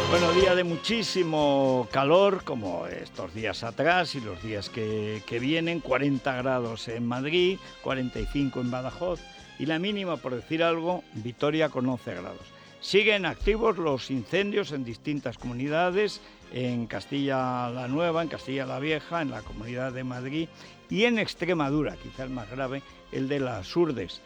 Bueno, día de muchísimo calor, como estos días atrás y los días que vienen, 40 grados en Madrid, 45 en Badajoz y la mínima, por decir algo, Vitoria con 11 grados. Siguen activos los incendios en distintas comunidades, en Castilla la Nueva, en Castilla la Vieja, en la Comunidad de Madrid y en Extremadura, quizás más grave, el de las Urdes.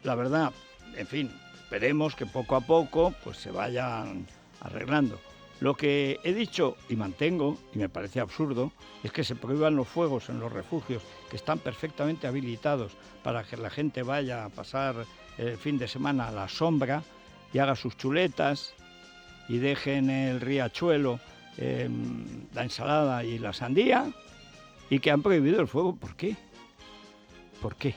La verdad, en fin, esperemos que poco a poco pues se vayan arreglando. Lo que he dicho y mantengo, y me parece absurdo, es que se prohíban los fuegos en los refugios, que están perfectamente habilitados para que la gente vaya a pasar el fin de semana a la sombra y haga sus chuletas y deje en el riachuelo la ensalada y la sandía, y que han prohibido el fuego. ¿Por qué? ¿Por qué?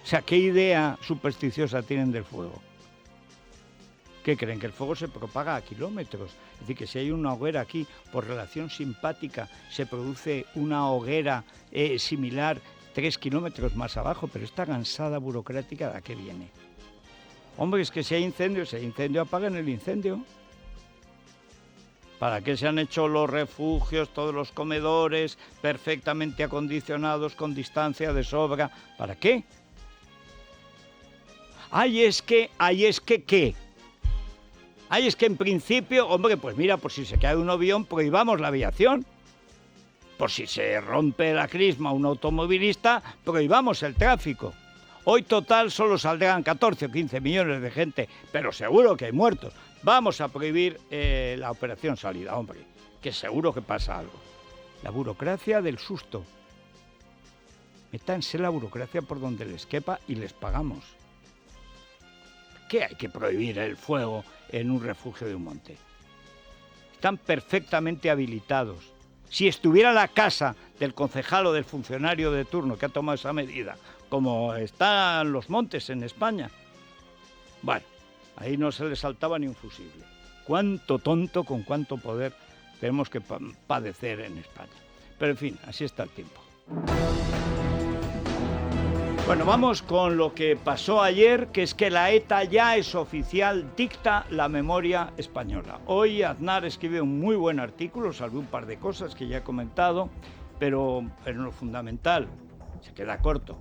O sea, ¿qué idea supersticiosa tienen del fuego? ¿Qué creen? ¿Que el fuego se propaga a kilómetros? Es decir, que si hay una hoguera aquí, por relación simpática, se produce una hoguera similar 3 kilómetros más abajo, pero esta cansada burocrática, ¿de a qué viene? Hombre, es que si hay incendio, apaguen el incendio. ¿Para qué se han hecho los refugios, todos los comedores perfectamente acondicionados, con distancia de sobra? ¿Para qué? ¿Qué? Es que en principio, hombre, pues mira, por si se cae un avión, prohibamos la aviación. Por si se rompe la crisma un automovilista, prohibamos el tráfico. Hoy total solo saldrán 14 o 15 millones de gente, pero seguro que hay muertos. Vamos a prohibir la operación salida, hombre, que seguro que pasa algo. La burocracia del susto. Métanse la burocracia por donde les quepa y les pagamos. ¿Qué hay que prohibir el fuego en un refugio de un monte? Están perfectamente habilitados. Si estuviera la casa del concejal o del funcionario de turno que ha tomado esa medida, como están los montes en España, bueno, ahí no se le saltaba ni un fusible. Cuánto tonto con cuánto poder tenemos que padecer en España. Pero en fin, así está el tiempo. Bueno, vamos con lo que pasó ayer, que es que la ETA ya es oficial, dicta la memoria española. Hoy Aznar escribe un muy buen artículo, salvo un par de cosas que ya he comentado, pero en lo fundamental se queda corto.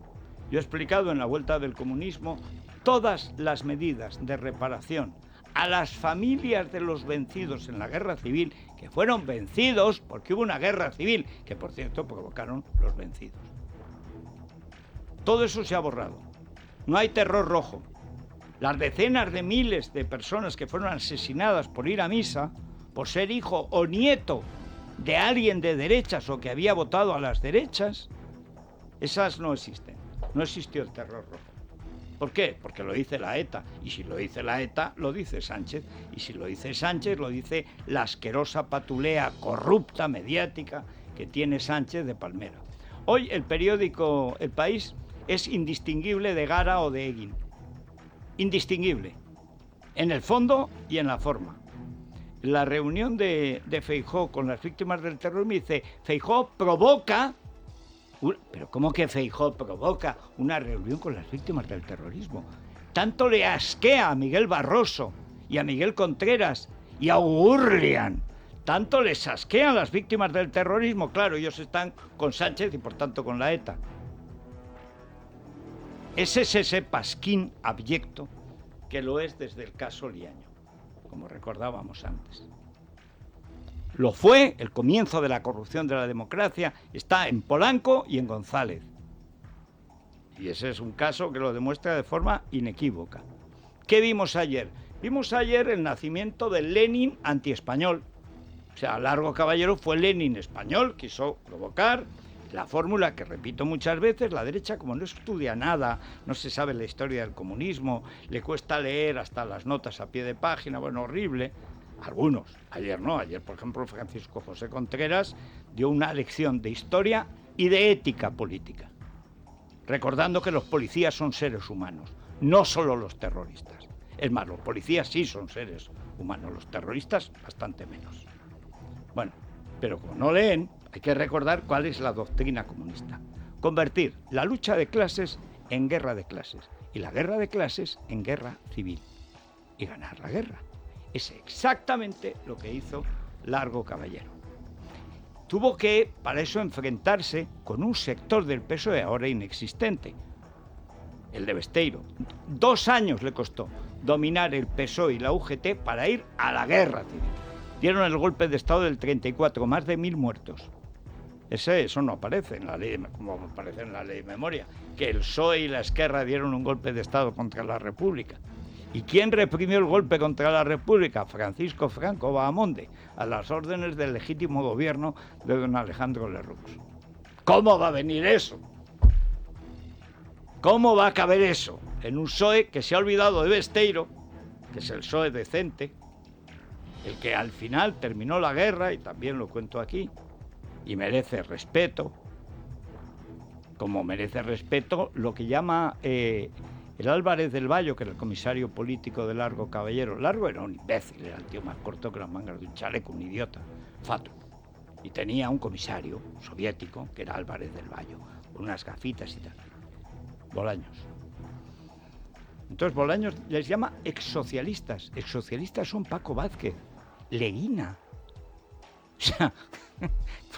Yo he explicado en la Vuelta del Comunismo todas las medidas de reparación a las familias de los vencidos en la guerra civil, que fueron vencidos porque hubo una guerra civil, que por cierto provocaron los vencidos. Todo eso se ha borrado. No hay terror rojo. Las decenas de miles de personas que fueron asesinadas por ir a misa, por ser hijo o nieto de alguien de derechas o que había votado a las derechas, esas no existen. No existió el terror rojo. ¿Por qué? Porque lo dice la ETA. Y si lo dice la ETA, lo dice Sánchez. Y si lo dice Sánchez, lo dice la asquerosa patulea corrupta mediática que tiene Sánchez de Palmera. Hoy el periódico El País es indistinguible de Gara o de Egin. Indistinguible. En el fondo y en la forma. La reunión de Feijóo con las víctimas del terrorismo dice, Feijóo provoca... ¿Pero cómo que Feijóo provoca una reunión con las víctimas del terrorismo? Tanto le asquea a Miguel Barroso y a Miguel Contreras y a Gurlian. Tanto les asquean las víctimas del terrorismo. Claro, ellos están con Sánchez y por tanto con la ETA. Es ese pasquín abyecto que lo es desde el caso Liaño, como recordábamos antes. Lo fue, el comienzo de la corrupción de la democracia está en Polanco y en González. Y ese es un caso que lo demuestra de forma inequívoca. ¿Qué vimos ayer? Vimos ayer el nacimiento del Lenin antiespañol. O sea, Largo Caballero fue Lenin español, quiso provocar la fórmula que repito muchas veces. La derecha, como no estudia nada, no se sabe la historia del comunismo, le cuesta leer hasta las notas a pie de página, bueno, horrible. Algunos, ayer no, ayer por ejemplo Francisco José Contreras dio una lección de historia y de ética política, recordando que los policías son seres humanos, no solo los terroristas. Es más, los policías sí son seres humanos, los terroristas bastante menos. Bueno, pero como no leen, hay que recordar cuál es la doctrina comunista. Convertir la lucha de clases en guerra de clases y la guerra de clases en guerra civil y ganar la guerra. Es exactamente lo que hizo Largo Caballero. Tuvo que, para eso, enfrentarse con un sector del PSOE ahora inexistente, el de Besteiro. 2 años le costó dominar el PSOE y la UGT para ir a la guerra civil. Dieron el golpe de Estado del 34, más de 1000 muertos. Eso no aparece en la ley, como aparece en la ley de memoria, que el PSOE y la Esquerra dieron un golpe de Estado contra la República. ¿Y quién reprimió el golpe contra la República? Francisco Franco Bahamonde, a las órdenes del legítimo gobierno de don Alejandro Lerroux. ¿Cómo va a venir eso? ¿Cómo va a caber eso en un PSOE que se ha olvidado de Besteiro, que es el PSOE decente, el que al final terminó la guerra, y también lo cuento aquí, y merece respeto, como merece respeto lo que llama el Álvarez del Valle, que era el comisario político de Largo Caballero? Largo era un imbécil, era el tío más corto que las mangas de un chaleco, un idiota, fato. Y tenía un comisario soviético, que era Álvarez del Valle, con unas gafitas y tal. Bolaños. Entonces Bolaños les llama exsocialistas. Exsocialistas son Paco Vázquez, Leguina. O sea,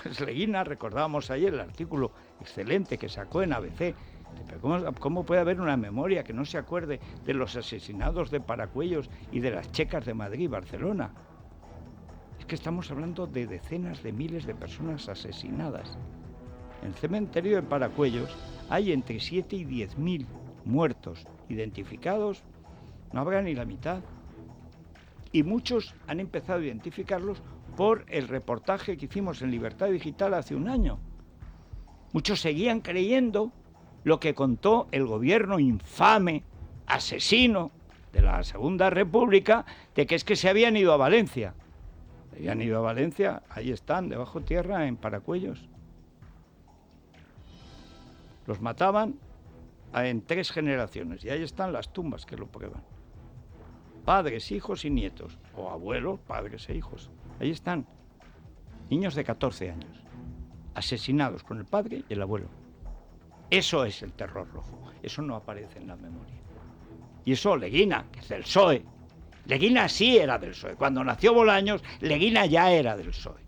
pues Leguina, recordábamos ayer el artículo excelente que sacó en ABC. Pero ¿cómo puede haber una memoria que no se acuerde de los asesinados de Paracuellos y de las checas de Madrid y Barcelona? Es que estamos hablando de decenas de miles de personas asesinadas. En el cementerio de Paracuellos hay entre 7 y 10.000 muertos identificados, no habrá ni la mitad. Y muchos han empezado a identificarlos por el reportaje que hicimos en Libertad Digital hace un año. Muchos seguían creyendo lo que contó el gobierno infame, asesino de la Segunda República, de que es que se habían ido a Valencia. Se habían ido a Valencia, ahí están, debajo tierra, en Paracuellos. Los mataban en 3 generaciones, y ahí están las tumbas que lo prueban. Padres, hijos y nietos, o abuelos, padres e hijos. Ahí están, niños de 14 años, asesinados con el padre y el abuelo. Eso es el terror rojo, eso no aparece en la memoria. Y eso Leguina, que es del PSOE, Leguina sí era del PSOE. Cuando nació Bolaños, Leguina ya era del PSOE.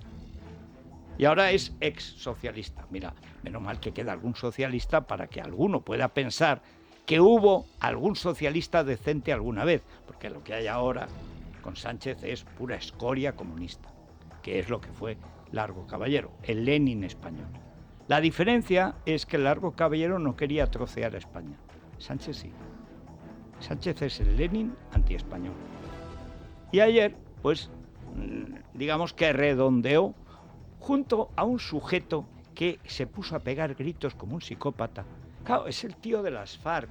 Y ahora es ex-socialista. Mira, menos mal que queda algún socialista para que alguno pueda pensar que hubo algún socialista decente alguna vez, porque lo que hay ahora con Sánchez es pura escoria comunista, que es lo que fue Largo Caballero, el Lenin español. La diferencia es que Largo Caballero no quería trocear a España. Sánchez sí. Sánchez es el Lenin antiespañol. Y ayer, pues, digamos que redondeó junto a un sujeto que se puso a pegar gritos como un psicópata. Claro, es el tío de las FARC,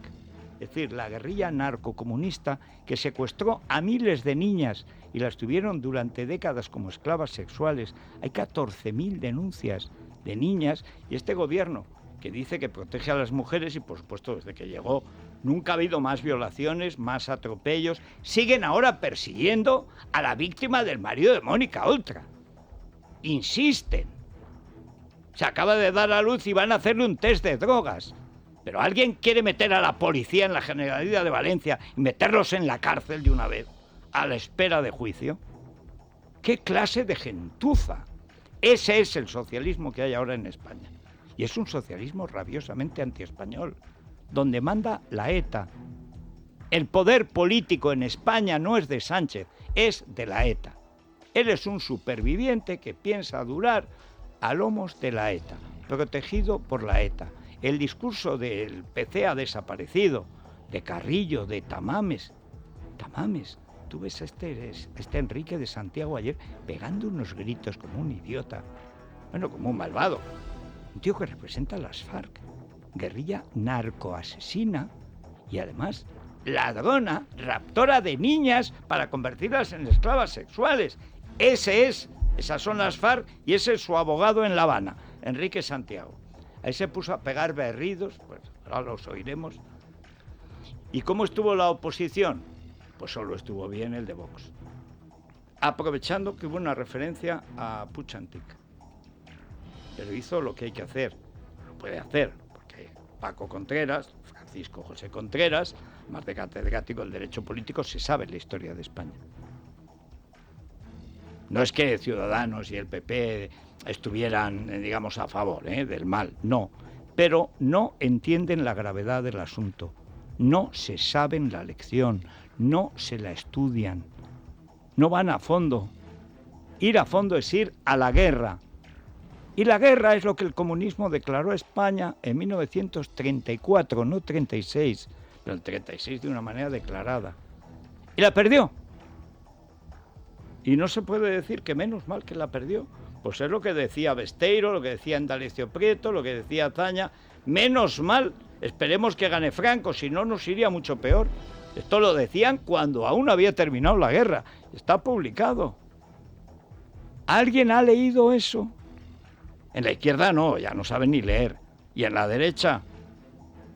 es decir, la guerrilla narcocomunista que secuestró a miles de niñas y las tuvieron durante décadas como esclavas sexuales. Hay 14.000 denuncias de niñas, y este gobierno que dice que protege a las mujeres, y por supuesto desde que llegó nunca ha habido más violaciones, más atropellos, siguen ahora persiguiendo a la víctima del marido de Mónica Oltra. Insisten. Se acaba de dar a luz y van a hacerle un test de drogas. Pero ¿alguien quiere meter a la policía en la Generalidad de Valencia y meterlos en la cárcel de una vez, a la espera de juicio? ¿Qué clase de gentuza? Ese es el socialismo que hay ahora en España. Y es un socialismo rabiosamente antiespañol, donde manda la ETA. El poder político en España no es de Sánchez, es de la ETA. Él es un superviviente que piensa durar a lomos de la ETA, protegido por la ETA. El discurso del PC ha desaparecido, de Carrillo, de Tamames. Tamames, tú ves a este Enrique de Santiago ayer pegando unos gritos como un idiota, bueno, como un malvado. Un tío que representa a las FARC, guerrilla narcoasesina y además ladrona, raptora de niñas para convertirlas en esclavas sexuales. Esas son las FARC y ese es su abogado en La Habana, Enrique Santiago. Ahí se puso a pegar berridos, pues ahora los oiremos. ¿Y cómo estuvo la oposición? Pues solo estuvo bien el de Vox. Aprovechando que hubo una referencia a Puig-Antich. Pero hizo lo que hay que hacer, lo puede hacer, porque Paco Contreras, Francisco José Contreras, más de catedrático del derecho político, se sabe la historia de España. No es que Ciudadanos y el PP estuvieran, digamos, a favor del mal, no. Pero no entienden la gravedad del asunto, no se saben la lección, no se la estudian, no van a fondo. Ir a fondo es ir a la guerra. Y la guerra es lo que el comunismo declaró a España en 1934, no 36, pero el 36 de una manera declarada. Y la perdió. Y no se puede decir que menos mal que la perdió. Pues es lo que decía Besteiro, lo que decía Indalecio Prieto, lo que decía Azaña. Menos mal, esperemos que gane Franco, si no nos iría mucho peor. Esto lo decían cuando aún había terminado la guerra. Está publicado. ¿Alguien ha leído eso? En la izquierda no, ya no saben ni leer. Y en la derecha,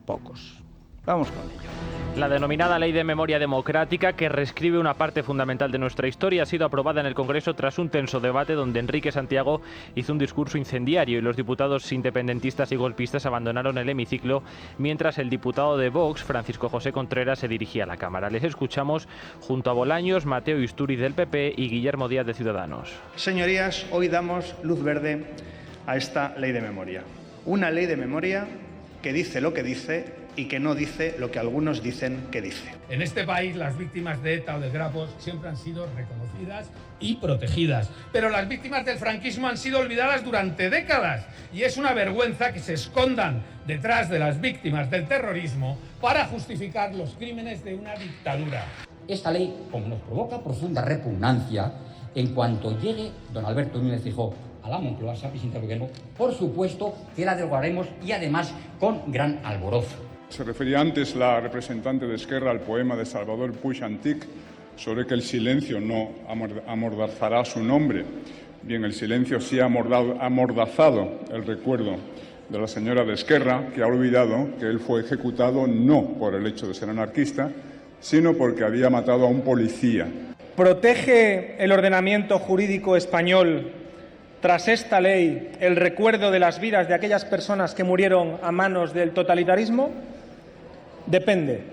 pocos. Vamos con ello. La denominada Ley de Memoria Democrática, que reescribe una parte fundamental de nuestra historia, ha sido aprobada en el Congreso tras un tenso debate donde Enrique Santiago hizo un discurso incendiario y los diputados independentistas y golpistas abandonaron el hemiciclo, mientras el diputado de Vox, Francisco José Contreras, se dirigía a la Cámara. Les escuchamos junto a Bolaños, Mateo Istúriz del PP y Guillermo Díaz de Ciudadanos. Señorías, hoy damos luz verde a esta Ley de Memoria. Una ley de memoria que dice lo que dice y que no dice lo que algunos dicen que dice. En este país las víctimas de ETA o de Grapos siempre han sido reconocidas y protegidas, pero las víctimas del franquismo han sido olvidadas durante décadas y es una vergüenza que se escondan detrás de las víctimas del terrorismo para justificar los crímenes de una dictadura. Esta ley, como nos provoca profunda repugnancia, en cuanto llegue don Alberto Núñez Feijóo a la Moncloa, sea presidente del gobierno, por supuesto que la derogaremos y además con gran alborozo. Se refería antes la representante de Esquerra al poema de Salvador Puig Antich sobre que el silencio no amordazará su nombre. Bien, el silencio sí ha amordazado el recuerdo de la señora de Esquerra, que ha olvidado que él fue ejecutado no por el hecho de ser anarquista, sino porque había matado a un policía. ¿Protege el ordenamiento jurídico español, tras esta ley, el recuerdo de las vidas de aquellas personas que murieron a manos del totalitarismo? Depende.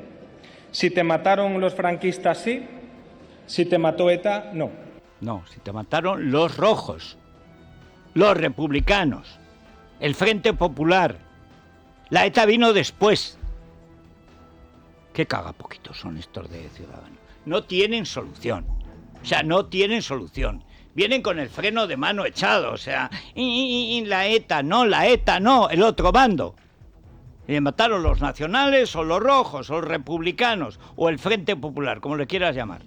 Si te mataron los franquistas, sí. Si te mató ETA, no. No, si te mataron los rojos, los republicanos, el Frente Popular. La ETA vino después. Qué cagapoquitos son estos de Ciudadanos. No tienen solución. O sea, no tienen solución. Vienen con el freno de mano echado. O sea, la ETA no, el otro bando. Y mataron los nacionales o los rojos o los republicanos o el Frente Popular, como le quieras llamar.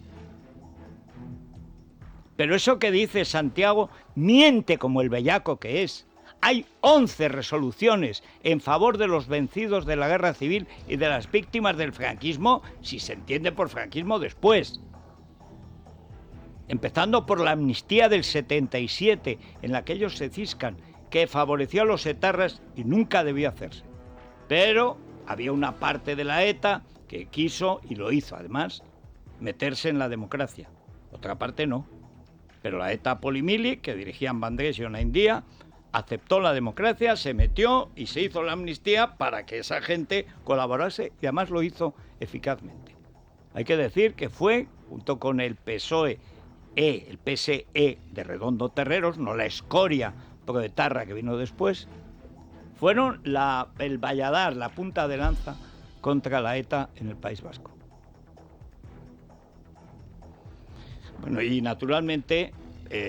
Pero eso que dice Santiago miente como el bellaco que es. Hay 11 resoluciones en favor de los vencidos de la guerra civil y de las víctimas del franquismo, si se entiende por franquismo después. Empezando por la amnistía del 77, en la que ellos se ciscan, que favoreció a los etarras y nunca debió hacerse. Pero había una parte de la ETA que quiso, y lo hizo además, meterse en la democracia. Otra parte no. Pero la ETA Polimili, que dirigían Vandrés y Onaindía, aceptó la democracia, se metió y se hizo la amnistía para que esa gente colaborase y además lo hizo eficazmente. Hay que decir que fue, junto con el PSOE, el PSE de Redondo Terreros, no la escoria proetarra que vino después, fueron el valladar, la punta de lanza contra la ETA en el País Vasco. Bueno, y naturalmente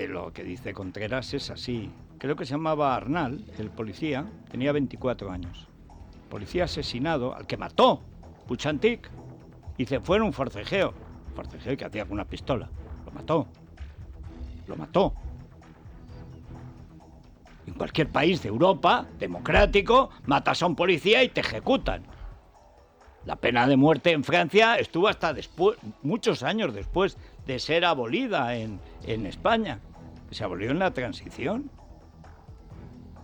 lo que dice Contreras es así. Creo que se llamaba Arnal, el policía, tenía 24 años. Policía asesinado, al que mató Puig Antich, y se fue en un forcejeo. Forcejeo que hacía con una pistola. Lo mató. En cualquier país de Europa, democrático, matas a un policía y te ejecutan. La pena de muerte en Francia estuvo hasta después, muchos años después de ser abolida en España. Se abolió en la transición.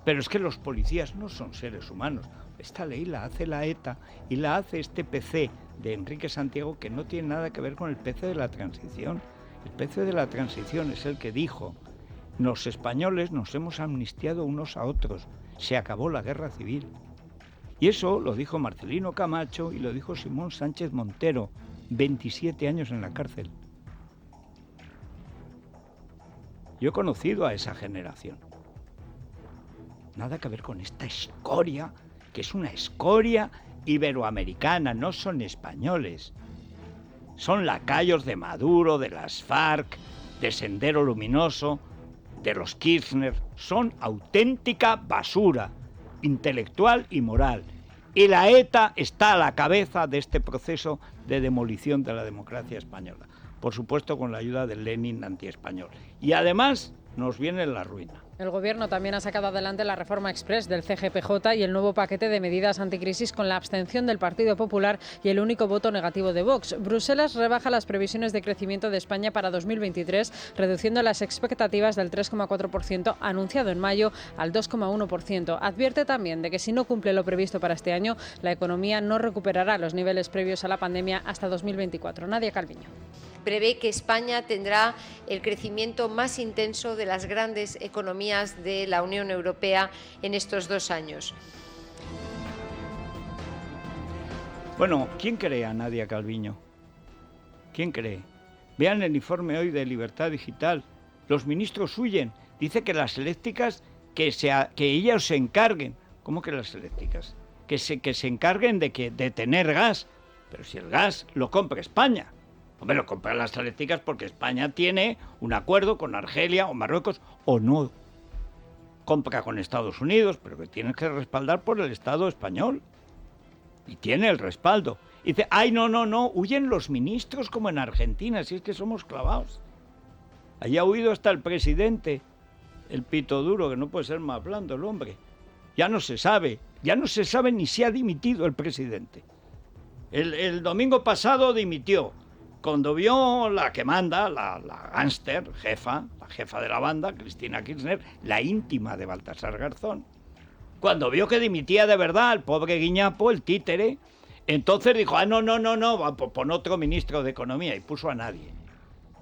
Pero es que los policías no son seres humanos. Esta ley la hace la ETA y la hace este PC de Enrique Santiago, que no tiene nada que ver con el PC de la transición. El PC de la transición es el que dijo: los españoles nos hemos amnistiado unos a otros, se acabó la guerra civil. Y eso lo dijo Marcelino Camacho y lo dijo Simón Sánchez Montero, 27 años en la cárcel. Yo he conocido a esa generación. Nada que ver con esta escoria, que es una escoria iberoamericana, no son españoles. Son lacayos de Maduro, de las FARC, de Sendero Luminoso, de los Kirchner. Son auténtica basura intelectual y moral. Y la ETA está a la cabeza de este proceso de demolición de la democracia española. Por supuesto, con la ayuda del Lenin antiespañol. Y además nos viene la ruina. El Gobierno también ha sacado adelante la reforma express del CGPJ y el nuevo paquete de medidas anticrisis con la abstención del Partido Popular y el único voto negativo de Vox. Bruselas rebaja las previsiones de crecimiento de España para 2023, reduciendo las expectativas del 3,4% anunciado en mayo al 2,1%. Advierte también de que si no cumple lo previsto para este año, la economía no recuperará los niveles previos a la pandemia hasta 2024. Nadia Calviño. Prevé que España tendrá el crecimiento más intenso de las grandes economías de la Unión Europea en estos 2 años. Bueno, ¿quién cree a Nadia Calviño? ¿Quién cree? Vean el informe hoy de Libertad Digital. Los ministros huyen. Dice que las eléctricas, que ellas se encarguen. ¿Cómo que las eléctricas? Que se encarguen de tener gas. Pero si el gas lo compra España. Hombre, lo compran las eléctricas porque España tiene un acuerdo con Argelia o Marruecos, o no. Compra con Estados Unidos, pero que tiene que respaldar por el Estado español. Y tiene el respaldo. Y dice, ay, no, huyen los ministros como en Argentina, si es que somos clavados. Allí ha huido hasta el presidente, el pito duro, que no puede ser más blando el hombre. Ya no se sabe ni si ha dimitido el presidente. El domingo pasado dimitió. Cuando vio la que manda, la gánster, la jefa de la banda, Cristina Kirchner, la íntima de Baltasar Garzón, cuando vio que dimitía de verdad el pobre guiñapo, el títere, entonces dijo, no, pon otro ministro de Economía, y puso a nadie.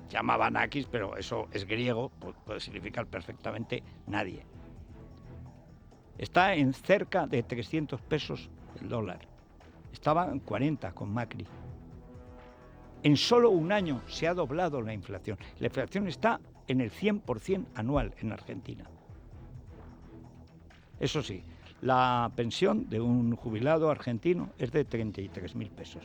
Llamaba Nakis, pero eso es griego, puede significar perfectamente nadie. Está en cerca de 300 pesos el dólar. Estaba en 40 con Macri. En solo un año se ha doblado la inflación. La inflación está en el 100% anual en Argentina. Eso sí, la pensión de un jubilado argentino es de 33.000 pesos.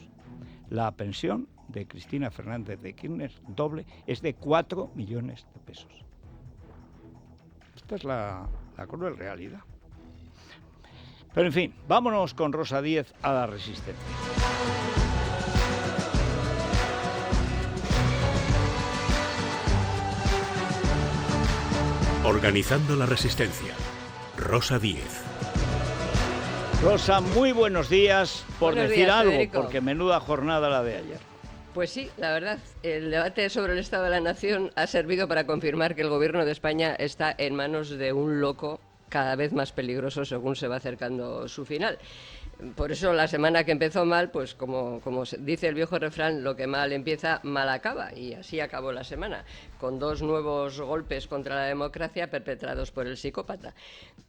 La pensión de Cristina Fernández de Kirchner, doble, es de 4 millones de pesos. Esta es la cruel realidad. Pero en fin, vámonos con Rosa Díez a la Resistencia. Organizando la Resistencia. Rosa Díez. Rosa, muy buenos días, por buenos decir días, algo, Federico. porque menuda jornada la de ayer. Pues sí, la verdad, el debate sobre el Estado de la Nación ha servido para confirmar que el Gobierno de España está en manos de un loco cada vez más peligroso según se va acercando su final. Por eso la semana que empezó mal, pues como dice el viejo refrán, lo que mal empieza, mal acaba. Y así acabó la semana, con 2 nuevos golpes contra la democracia perpetrados por el psicópata.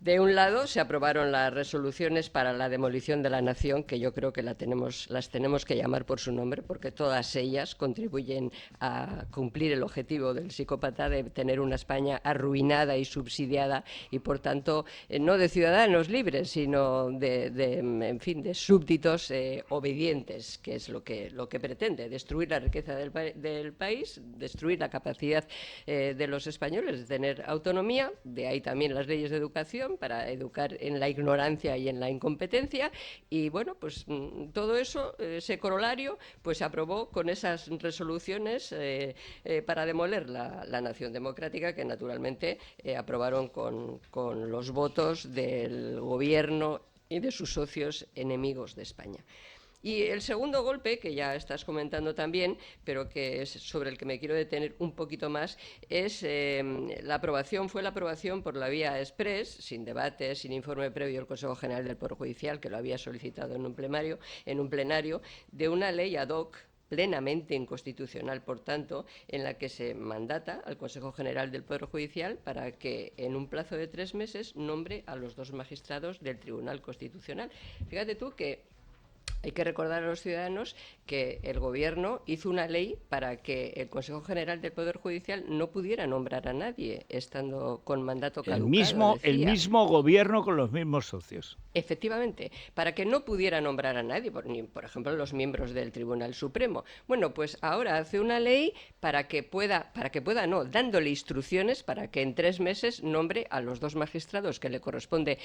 De un lado se aprobaron las resoluciones para la demolición de la nación, que yo creo que las tenemos que llamar por su nombre, porque todas ellas contribuyen a cumplir el objetivo del psicópata de tener una España arruinada y subsidiada y, por tanto, no de ciudadanos libres, sino de súbditos obedientes, que es lo que pretende, destruir la riqueza del país, destruir la capacidad de los españoles de tener autonomía, de ahí también las leyes de educación, para educar en la ignorancia y en la incompetencia, y bueno, pues todo eso, ese corolario, pues se aprobó con esas resoluciones para demoler la nación democrática, que naturalmente aprobaron con los votos del gobierno y de sus socios enemigos de España. Y el segundo golpe, que ya estás comentando también, pero que es sobre el que me quiero detener un poquito más, es fue la aprobación por la vía express, sin debate, sin informe previo del Consejo General del Poder Judicial, que lo había solicitado en un plenario, de una ley ad hoc plenamente inconstitucional, por tanto, en la que se mandata al Consejo General del Poder Judicial para que en un plazo de 3 meses nombre a los 2 magistrados del Tribunal Constitucional. Fíjate tú que Hay que recordar a los ciudadanos que el Gobierno hizo una ley para que el Consejo General del Poder Judicial no pudiera nombrar a nadie, estando con mandato caducado. El mismo Gobierno con los mismos socios. Efectivamente, para que no pudiera nombrar a nadie, por ejemplo, los miembros del Tribunal Supremo. Bueno, pues ahora hace una ley dándole instrucciones para que en 3 meses nombre a los 2 magistrados que le corresponde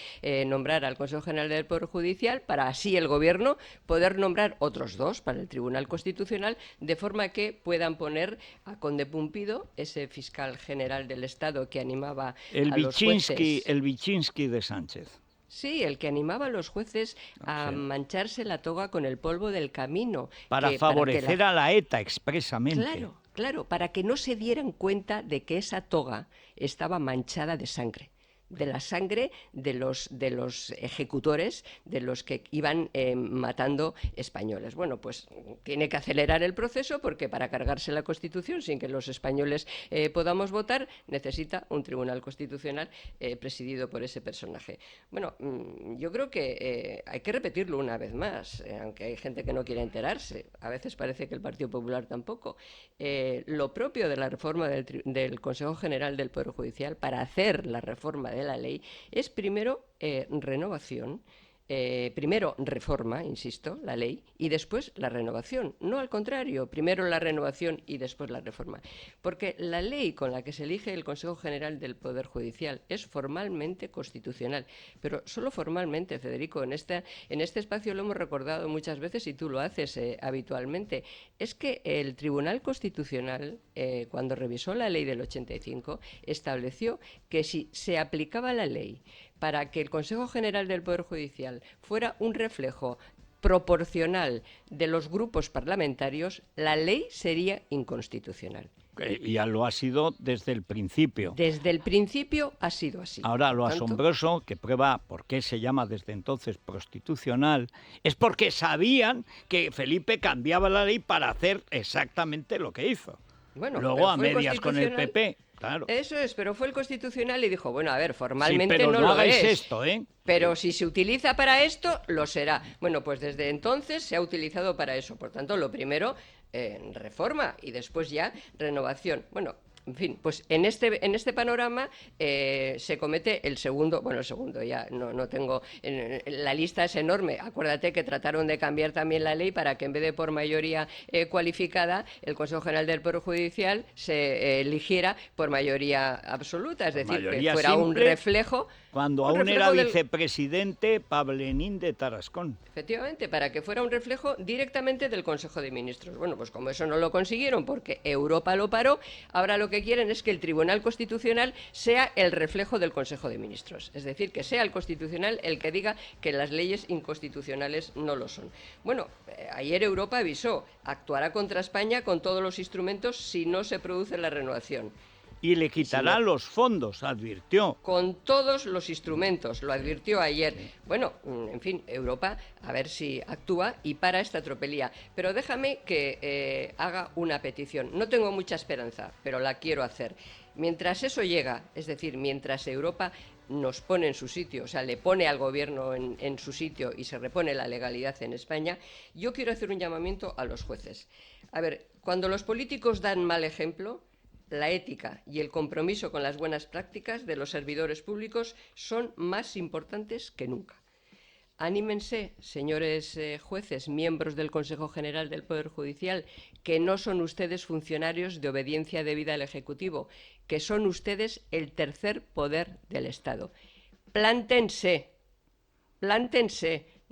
nombrar al Consejo General del Poder Judicial, para así el Gobierno poder nombrar otros 2 para el Tribunal Constitucional, de forma que puedan poner a Conde Pumpido, ese fiscal general del Estado que animaba a los jueces. El Vichinsky de Sánchez. Sí, el que animaba a los jueces a mancharse la toga con el polvo del camino. Para favorecer a la ETA expresamente. Claro, para que no se dieran cuenta de que esa toga estaba manchada de sangre. De la sangre de los ejecutores, de los que iban matando españoles. Bueno, pues tiene que acelerar el proceso, porque para cargarse la Constitución sin que los españoles podamos votar, necesita un Tribunal Constitucional presidido por ese personaje. Bueno, yo creo que hay que repetirlo una vez más, aunque hay gente que no quiere enterarse. A veces parece que el Partido Popular tampoco. Lo propio de la reforma del Consejo General del Poder Judicial, para hacer la reforma de la ley, es primero renovación, primero reforma, insisto, la ley, y después la renovación. No al contrario, primero la renovación y después la reforma. Porque la ley con la que se elige el Consejo General del Poder Judicial es formalmente constitucional, pero solo formalmente, Federico. En este espacio lo hemos recordado muchas veces y tú lo haces habitualmente. Es que el Tribunal Constitucional, cuando revisó la ley del 85, estableció que si se aplicaba la ley para que el Consejo General del Poder Judicial fuera un reflejo proporcional de los grupos parlamentarios, la ley sería inconstitucional. Ya lo ha sido desde el principio. Desde el principio ha sido así. Ahora, lo asombroso, que prueba por qué se llama desde entonces constitucional, es porque sabían que Felipe cambiaba la ley para hacer exactamente lo que hizo. Bueno, luego a medias con el PP. Claro. Eso es, pero fue el Constitucional y dijo, bueno, a ver, formalmente sí, pero no lo lo es. Esto, Pero si se utiliza para esto, lo será. Bueno, pues desde entonces se ha utilizado para eso. Por tanto, lo primero, reforma, y después ya renovación. Bueno, en fin, pues en este panorama se comete el segundo ya no tengo, la lista es enorme. Acuérdate que trataron de cambiar también la ley para que en vez de por mayoría cualificada, el Consejo General del Poder Judicial se eligiera por mayoría absoluta, es decir, que fuera un reflejo. Cuando aún era vicepresidente Pablenín de Tarascón. Efectivamente, para que fuera un reflejo directamente del Consejo de Ministros. Bueno, pues como eso no lo consiguieron porque Europa lo paró, ahora lo que quieren es que el Tribunal Constitucional sea el reflejo del Consejo de Ministros. Es decir, que sea el Constitucional el que diga que las leyes inconstitucionales no lo son. Bueno, ayer Europa avisó, actuará contra España con todos los instrumentos si no se produce la renovación. Y le quitará los fondos, advirtió. Con todos los instrumentos, lo advirtió ayer. Bueno, en fin, Europa, a ver si actúa y para esta tropelía. Pero déjame que haga una petición. No tengo mucha esperanza, pero la quiero hacer. Mientras eso llega, es decir, mientras Europa nos pone en su sitio, o sea, le pone al Gobierno en su sitio y se repone la legalidad en España, yo quiero hacer un llamamiento a los jueces. A ver, cuando los políticos dan mal ejemplo, la ética y el compromiso con las buenas prácticas de los servidores públicos son más importantes que nunca. Anímense, señores jueces, miembros del Consejo General del Poder Judicial, que no son ustedes funcionarios de obediencia debida al Ejecutivo, que son ustedes el tercer poder del Estado. Plántense,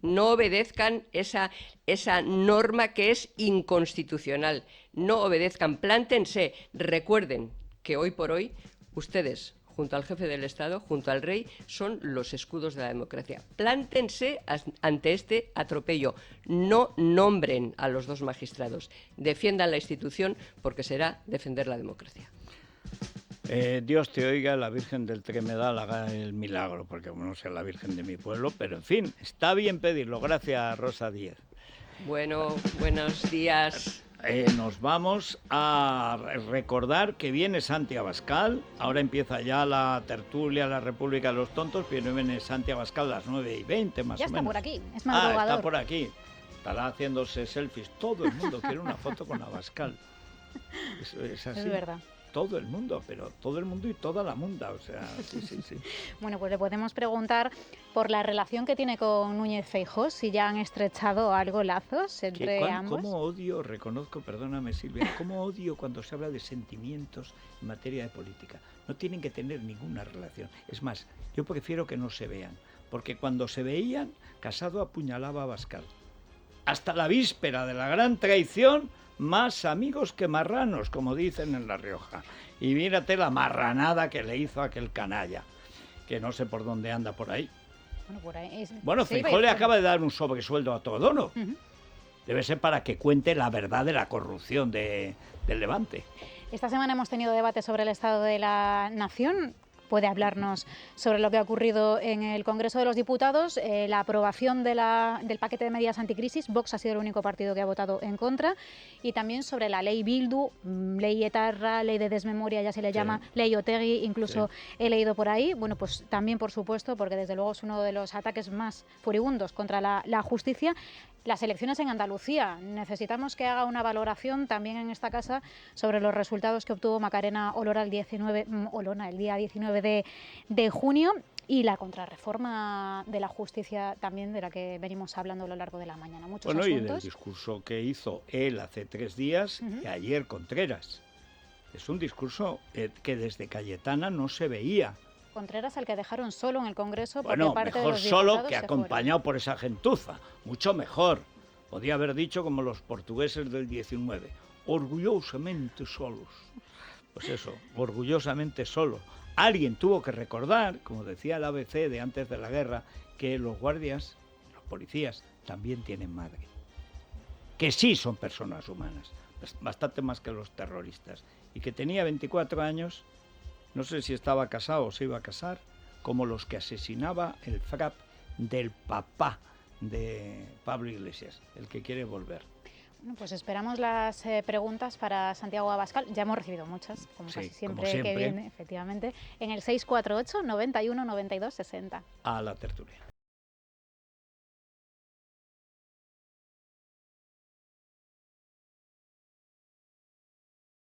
no obedezcan esa norma que es inconstitucional. No obedezcan, plántense. Recuerden que hoy por hoy ustedes, junto al jefe del Estado, junto al rey, son los escudos de la democracia. Plántense ante este atropello. No nombren a los 2 magistrados. Defiendan la institución, porque será defender la democracia. Dios te oiga, la Virgen del Tremedal haga el milagro, porque no sé la Virgen de mi pueblo, pero en fin, está bien pedirlo. Gracias, Rosa Díez. Bueno, buenos días. Nos vamos a recordar que viene Santi Abascal. Ahora empieza ya la tertulia, la República de los Tontos, pero viene Santi Abascal a las 9:20 más o menos. Ya está por aquí, es madrugador. Está por aquí. estará haciéndose selfies. Todo el mundo quiere una foto con Abascal. Es así. Es verdad. Todo el mundo, pero todo el mundo y toda la munda, o sea, sí. Bueno, pues le podemos preguntar por la relación que tiene con Núñez Feijóo, si ya han estrechado algo lazos entre ambos. ¿Cómo odio, reconozco, perdóname Silvia, cómo odio cuando se habla de sentimientos en materia de política? No tienen que tener ninguna relación. Es más, yo prefiero que no se vean, porque cuando se veían, Casado apuñalaba a Abascal. Hasta la víspera de la gran traición, más amigos que marranos, como dicen en La Rioja. Y mírate la marranada que le hizo a aquel canalla, que no sé por dónde anda por ahí. Bueno, por ahí Feijóo le acaba de dar un sobresueldo a Todono. Debe ser para que cuente la verdad de la corrupción del Levante. Esta semana hemos tenido debate sobre el estado de la nación. Puede hablarnos sobre lo que ha ocurrido en el Congreso de los Diputados, la aprobación del paquete de medidas anticrisis. Vox ha sido el único partido que ha votado en contra, y también sobre la ley Bildu, ley etarra, ley de desmemoria, ya se le llama, ley Otegi, incluso he leído por ahí. Bueno, pues también, por supuesto, porque desde luego es uno de los ataques más furibundos contra la justicia, las elecciones en Andalucía. Necesitamos que haga una valoración también en esta casa sobre los resultados que obtuvo Macarena Olona el día 19 de junio, y la contrarreforma de la justicia también, de la que venimos hablando a lo largo de la mañana. Muchos asuntos. Y del discurso que hizo él hace 3 días y ayer Contreras. Es un discurso que desde Cayetana no se veía. Contreras, al que dejaron solo en el Congreso porque bueno, parte mejor de los diputados solo que acompañado por esa gentuza. Mucho mejor. Podía haber dicho como los portugueses del 19, orgullosamente solos. Pues eso, orgullosamente solo. Alguien tuvo que recordar, como decía el ABC de antes de la guerra, que los guardias, los policías, también tienen madre. Que sí son personas humanas, bastante más que los terroristas. Y que tenía 24 años, no sé si estaba casado o se iba a casar, como los que asesinaba el FRAP del papá de Pablo Iglesias, el que quiere volver. Bueno, pues esperamos las preguntas para Santiago Abascal. Ya hemos recibido muchas, como casi siempre que viene, efectivamente, en el 648 91 92 60. A la tertulia.